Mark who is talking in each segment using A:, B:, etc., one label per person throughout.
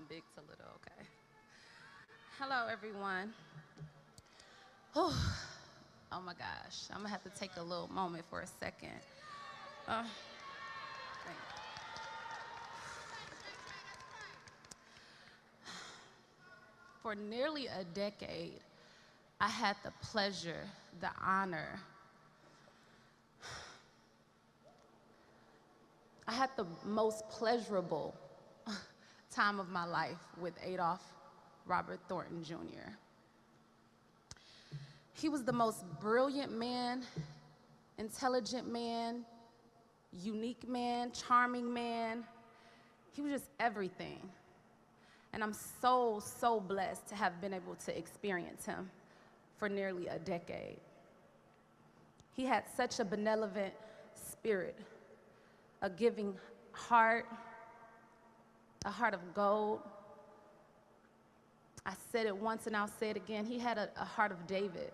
A: Big to little, okay. Hello, everyone. Whew. Oh my gosh, I'm gonna have to take a little moment for a second. Uh, for nearly a decade, I had the pleasure, the honor, I had the most pleasurable time of my life with Adolph Robert Thornton Jr. He was the most brilliant man, intelligent man, unique man, charming man. He was just everything. And I'm so, so blessed to have been able to experience him for nearly a decade. He had such a benevolent spirit, a giving heart, a heart of gold. I said it once and I'll say it again. He had a heart of David,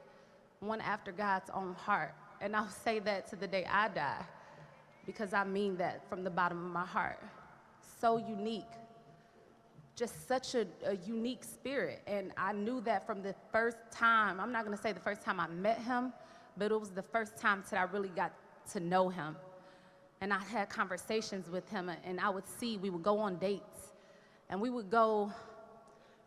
A: one after God's own heart. And I'll say that to the day I die, because I mean that from the bottom of my heart. So unique, just such a unique spirit. And I knew that from the first time. I'm not gonna say the first time I met him, but it was the first time that I really got to know him. And I had conversations with him, and I would see, we would go on dates, and we would go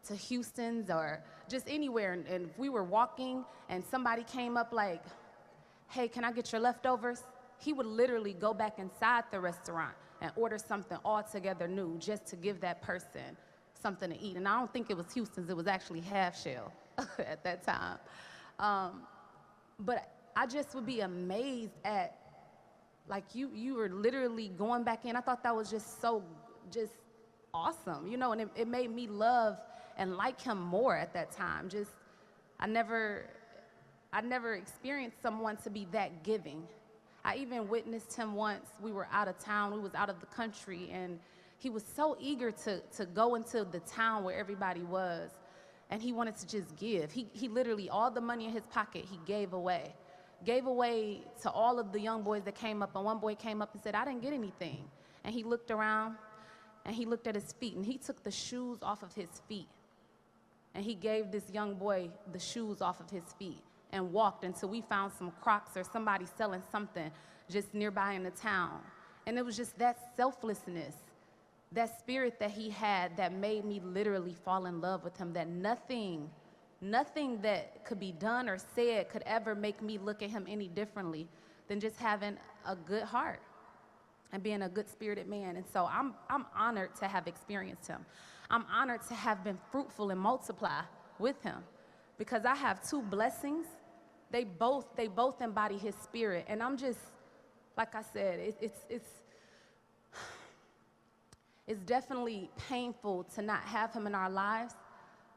A: to Houston's or just anywhere, and if we were walking and somebody came up like, hey, can I get your leftovers? He would literally go back inside the restaurant and order something altogether new just to give that person something to eat. And I don't think it was Houston's, it was actually Half Shell at that time. But I just would be amazed at, like, you were literally going back in. I thought that was just so awesome, you know, and it made me love and like him more at that time. I never experienced someone to be that giving. I even witnessed him once. We were out of town, we was out of the country, and he was so eager to go into the town where everybody was, and he wanted to just give. He literally, all the money in his pocket, he gave away to all of the young boys that came up, and one boy came up and said, I didn't get anything. And he looked around, and he looked at his feet, and he took the shoes off of his feet, and he gave this young boy the shoes off of his feet and walked until we found some Crocs or somebody selling something just nearby in the town. And it was just that selflessness, that spirit that he had that made me literally fall in love with him, that nothing that could be done or said could ever make me look at him any differently than just having a good heart and being a good-spirited man. And so I'm honored to have experienced him. I'm honored to have been fruitful and multiply with him, because I have two blessings. They both embody his spirit. And I'm just, like I said, it's definitely painful to not have him in our lives.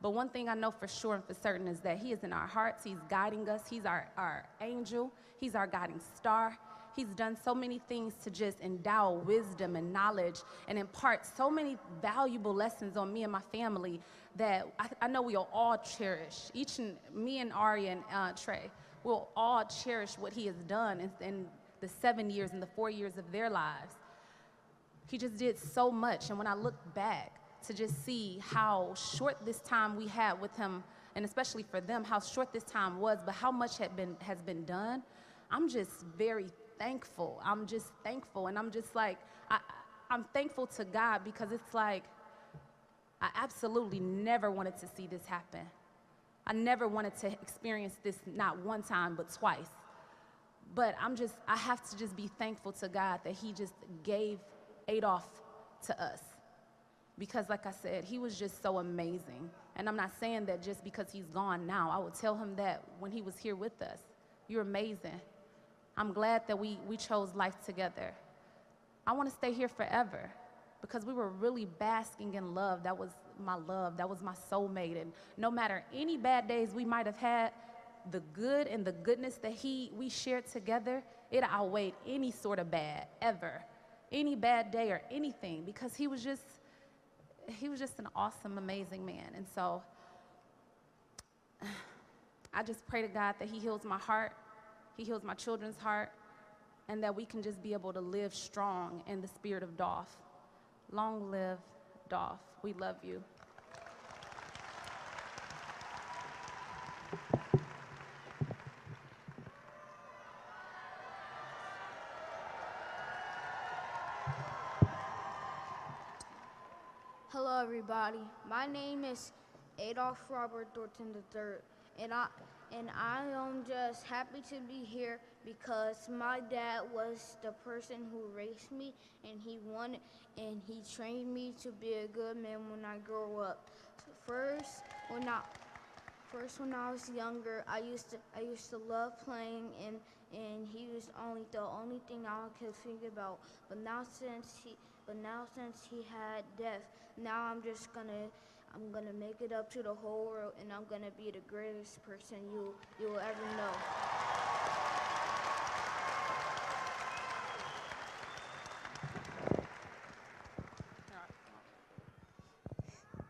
A: But one thing I know for sure and for certain is that he is in our hearts. He's guiding us. He's our angel. He's our guiding star. He's done so many things to just endow wisdom and knowledge and impart so many valuable lessons on me and my family that I know we'll all cherish. Me and Ari and Trey will all cherish what he has done in the 7 years and the 4 years of their lives. He just did so much. And when I look back to just see how short this time we had with him, and especially for them, how short this time was, but how much has been done, I'm just very thankful. I'm just thankful, and I'm just like, I'm thankful to God, because it's like, I absolutely never wanted to see this happen. I never wanted to experience this, not one time, but twice. But I have to just be thankful to God that he just gave Adolph to us. Because like I said, he was just so amazing. And I'm not saying that just because he's gone now. I would tell him that when he was here with us. You're amazing. I'm glad that we chose life together. I want to stay here forever, because we were really basking in love. That was my love. That was my soulmate. And no matter any bad days we might have had, the good and the goodness that we shared together, it outweighed any sort of bad, ever. Any bad day or anything, because he was just an awesome, amazing man. And so I just pray to God that he heals my heart, he heals my children's heart, and that we can just be able to live strong in the spirit of Dolph. Long live Dolph. We love you.
B: Hello, everybody. My name is Adolph Robert Thornton III, and I am just happy to be here because my dad was the person who raised me, and he trained me to be a good man when I grow up. First, when I when I was younger, I used to love playing, and he was the only thing I could think about. But now since he had death, now I'm gonna make it up to the whole world, and I'm gonna be the greatest person you will ever know.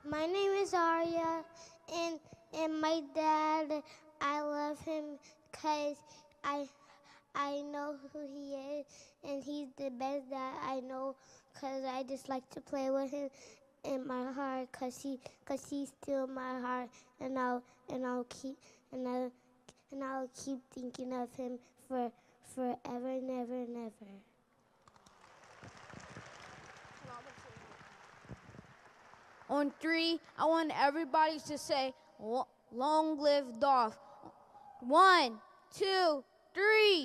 C: My name is Arya, and my dad, I love him because I know who he is, and he's the best dad I know because I just like to play with him in my heart because he's still my heart, and I'll keep thinking of him for forever and ever and ever.
B: On 3, I want everybody to say, "Long live Dolph." 1, 2, 3.